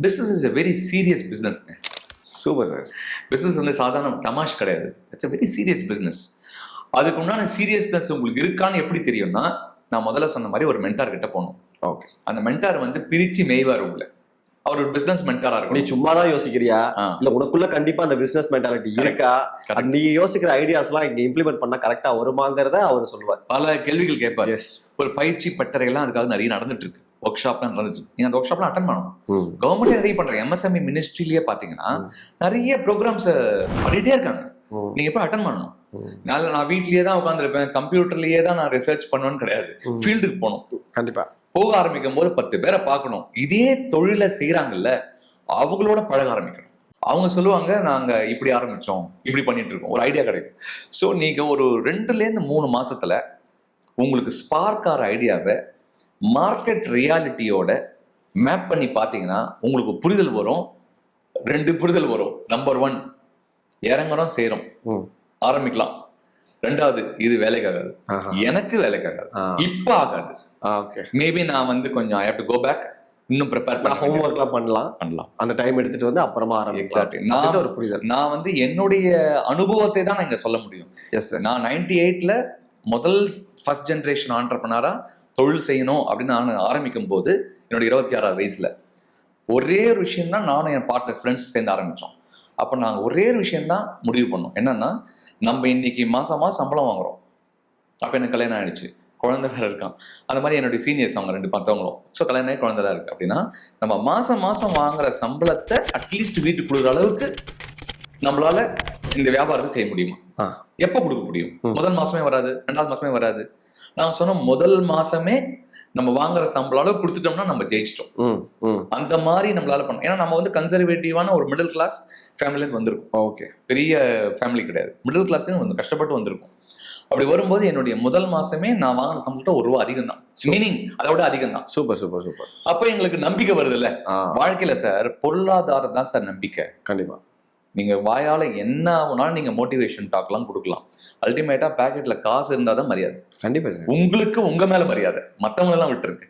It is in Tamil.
Business is a very serious பிஸ்னஸ்ங்க. Super sir. பிஸ்னஸ் வந்து சாதாரண தமாஷ் கிடையாது. It's a very serious business. அதுக்கு உண்டான சீரியஸ்னஸ் உங்களுக்கு இருக்கான்னு எப்படி தெரியும்னா, நான் முதல்ல சொன்ன மாதிரி ஒரு மென்டார் கிட்ட போகணும். ஓகே. அந்த மென்டார் வந்து பிரிச்சு மேய்வார் உங்களை. அவர் ஒரு பிசினஸ் மென்டாரா இருக்கும். நீ சும்மா தான் யோசிக்கிறியா இல்ல உனக்குள்ள கண்டிப்பா அந்த பிசினஸ் மென்டாலிட்டி இருக்கா, நீ யோசிக்கிற ஐடியாஸ் எல்லாம் இங்க இம்ப்ளிமெண்ட் பண்ணா கரெக்டா வருமாங்கிறத அவர் சொல்லுவார். பல கேள்விகள் கேட்பார். ஒரு பயிற்சி பட்டறைகள்லாம் அதுக்காக நிறைய நடந்துட்டு இருக்கு. ஒர்க் ஷாப்லாம் நடந்துட்டு இருக்கு. நீங்க அந்த ஒர்க் ஷாப்லாம் அட்டன் பண்ணணும். கவர்மெண்ட் நிறைய பண்றாங்க. MSME மினிஸ்ட்ரியிலேயே பாத்தீங்கன்னா நிறைய ப்ரோக்ராம்ஸ் பண்ணிட்டே இருக்காங்க. நீங்க போய் அட்டன் பண்ணணும். நான் வீட்லயே தான் உட்காந்துருப்பேன், கம்ப்யூட்டர்லயே தான் நான் ரிசர்ச் பண்ணுவேன்னு கிடையாது. ஃபீல்டுக்கு போகணும். கண்டிப்பா போக ஆரம்பிக்கும் போது 10 பேரை பார்க்கணும். இதே தொழிலை செய்யறாங்கல்ல, அவங்களோட பழக ஆரம்பிக்கணும். அவங்க சொல்லுவாங்க, நாங்க இப்படி ஆரம்பிச்சோம், இப்படி பண்ணிட்டு இருக்கோம், ஒரு ஐடியா கிடைக்கும். ஸோ நீங்க ஒரு 2-3 மாசத்துல உங்களுக்கு ஸ்பார்க் ஆகிற ஐடியாவை மார்க்கெட் ரியாலிட்டியோட மேப் பண்ணி பார்த்தீங்கன்னா உங்களுக்கு புரிதல் வரும். 2 புரிதல் வரும். நம்பர் 1, இறங்குறோம், செய்யறோம், ஆரம்பிக்கலாம். 2வது, இது வேலைக்காகாது, எனக்கு வேலைக்காகாது, இப்ப ஆகாது. மேபி நான் வந்து கொஞ்சம் I have to go back, இன்னும் ப்ரிப்பேர் பண்ண ஹோம்வொர்க்லாம் பண்ணலாம். அந்த டைம் எடுத்துட்டு வந்து அப்புறமா ஆரம்பிக்கலாம். எக்ஸாக்ட்லி. ஒரு புரிதல். நான் வந்து என்னுடைய அனுபவத்தை தான் நான் இங்க சொல்ல முடியும். Yes sir. நான் 98ல ஃபர்ஸ்ட் ஜெனரேஷன் ஆண்டர்பிரனரா தொழில் செய்யணும் அப்படின்னு நான் ஆரம்பிக்கும் போது என்னோட 26வது வயசுல ஒரே ஒரு விஷயம் தான் நானும் என் பார்ட்னர்ஸ் ஃப்ரெண்ட்ஸ் சேர்ந்து ஆரம்பிச்சோம். அப்போ நாங்கள் ஒரே ஒரு விஷயம் தான் முடிவு பண்ணோம். என்னன்னா, நம்ம இன்னைக்கு மாசம் சம்பளம் வாங்குறோம். அப்போ எனக்கு கல்யாணம் ஆயிடுச்சு, குழந்தை வேற இருக்கான். அந்த மாதிரி என்னுடைய சீனியர்ஸ் அவங்க 2 மற்றவங்களும். ஸோ கல்யாணம் ஆகி குழந்தை தான் இருக்கு. அப்படின்னா நம்ம மாசம் வாங்குற சம்பளத்தை அட்லீஸ்ட் வீட்டுக்கு கொடுக்குற அளவுக்கு நம்மளால இந்த வியாபாரத்தை செய்ய முடியுமா? எப்போ கொடுக்க முடியும்? முதல் மாசமே வராது, 2வது மாசமே வராது. நான் சொன்ன முதல் மாசமே நம்ம வாங்குற சம்பளம் அளவு கொடுத்துட்டோம்னா நம்ம ஜெயிச்சிட்டோம். அந்த மாதிரி நம்மளால பண்ண. ஏன்னா நம்ம வந்து கன்சர்வேட்டிவான ஒரு மிடில் கிளாஸ் ஃபேமிலியிலேருந்து வந்திருக்கும். ஓகே, பெரிய ஃபேமிலி கிடையாது, மிடில் கிளாஸ்லேயும் வந்து கஷ்டப்பட்டு வந்திருக்கும். அப்படி வரும்போது என்னுடைய முதல் மாசமே நான் வாங்கின சம்பளத்தை ₹1 அதிகம் தான். மீனிங் அதோட அதிகம் தான். Super super super. அப்ப எங்களுக்கு நம்பிக்கை வருது இல்ல வாழ்க்கையில. சார், பொருளாதாரம் தான் சார் நம்பிக்கை. கண்டிப்பா. நீங்க வாயால என்ன ஆகுனாலும் நீங்க மோட்டிவேஷன் டாக்லாம் கொடுக்கலாம். அல்டிமேட்டா பேக்கெட்ல காசு இருந்தாதான் மரியாதை. கண்டிப்பா. உங்களுக்கு உங்க மேல மரியாதை, மத்தவங்க எல்லாம் விட்டுருக்கு.